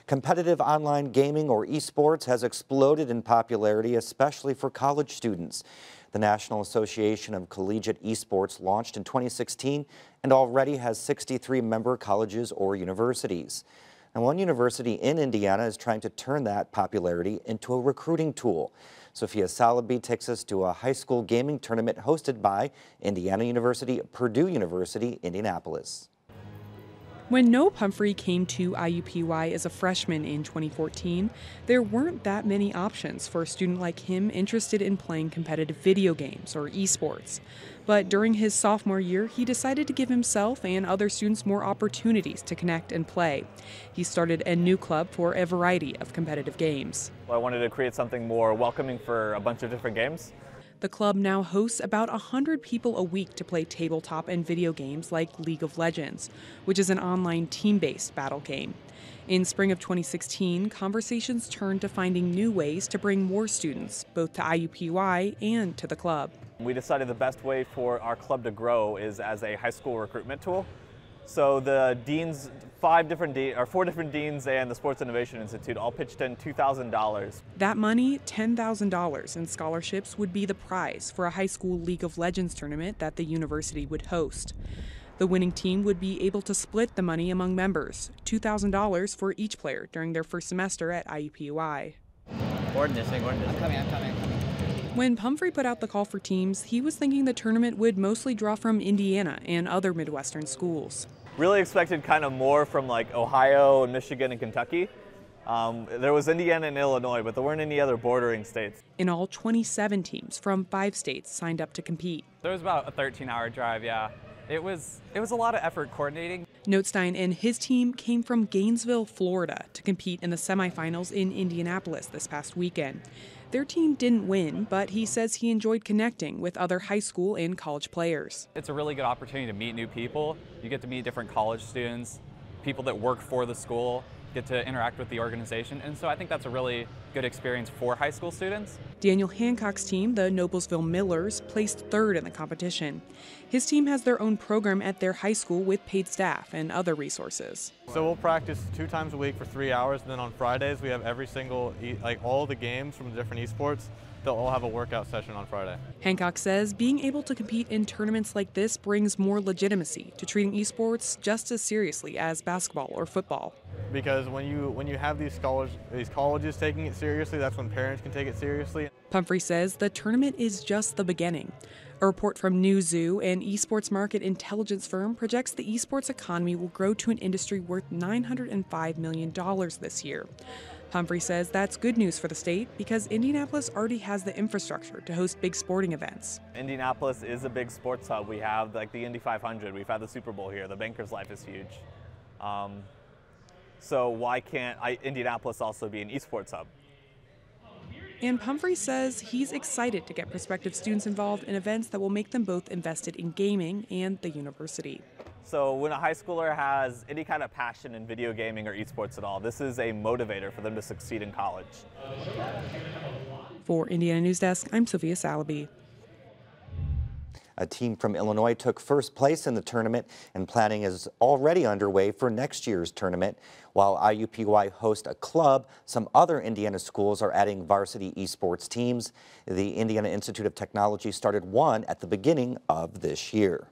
Competitive online gaming, or esports, has exploded in popularity, especially for college students. The National Association of Collegiate Esports launched in 2016 and already has 63 member colleges or universities. And one university in Indiana is trying to turn that popularity into a recruiting tool. Sophia Salabi takes us to a high school gaming tournament hosted by Indiana University, Purdue University, Indianapolis. When Noah Pumphrey came to IUPUI as a freshman in 2014, there weren't that many options for a student like him interested in playing competitive video games or esports. But during his sophomore year, he decided to give himself and other students more opportunities to connect and play. He started a new club for a variety of competitive games. I wanted to create something more welcoming for a bunch of different games. The club now hosts about 100 people a week to play tabletop and video games like League of Legends, which is an online team-based battle game. In spring of 2016, conversations turned to finding new ways to bring more students, both to IUPUI and to the club. We decided the best way for our club to grow is as a high school recruitment tool. So the deans, four different deans and the Sports Innovation Institute all pitched in $2,000. That money, $10,000 in scholarships, would be the prize for a high school League of Legends tournament that the university would host. The winning team would be able to split the money among members, $2,000 for each player during their first semester at IUPUI. I'm coming. When Pumphrey put out the call for teams, he was thinking the tournament would mostly draw from Indiana and other Midwestern schools. Really expected kind of more from like Ohio and Michigan and Kentucky. There was Indiana and Illinois, but there weren't any other bordering states. In all, 27 teams from 5 states signed up to compete. There was about a 13-hour drive, yeah. It was a lot of effort coordinating. Notestein and his team came from Gainesville, Florida, to compete in the semifinals in Indianapolis this past weekend. Their team didn't win, but he says he enjoyed connecting with other high school and college players. It's a really good opportunity to meet new people. You get to meet different college students, people that work for the school, get to interact with the organization, and so I think that's a really good experience for high school students. Daniel Hancock's team, the Noblesville Millers, placed 3rd in the competition. His team has their own program at their high school with paid staff and other resources. So we'll practice 2 times a week for 3 hours, and then on Fridays we have every single, all the games from the different esports. They'll all have a workout session on Friday. Hancock says being able to compete in tournaments like this brings more legitimacy to treating esports just as seriously as basketball or football. Because when you have these colleges taking it seriously, that's when parents can take it seriously. Pumphrey says the tournament is just the beginning. A report from Newzoo, an esports market intelligence firm, projects the esports economy will grow to an industry worth $905 million this year. Pumphrey says that's good news for the state because Indianapolis already has the infrastructure to host big sporting events. Indianapolis is a big sports hub. We have like the Indy 500, we've had the Super Bowl here, the Bankers Life is huge. So why can't Indianapolis also be an esports hub? And Pumphrey says he's excited to get prospective students involved in events that will make them both invested in gaming and the university. So when a high schooler has any kind of passion in video gaming or esports at all, this is a motivator for them to succeed in college. For Indiana News Desk, I'm Sophia Salabi. A team from Illinois took first place in the tournament, and planning is already underway for next year's tournament. While IUPUI hosts a club, some other Indiana schools are adding varsity esports teams. The Indiana Institute of Technology started one at the beginning of this year.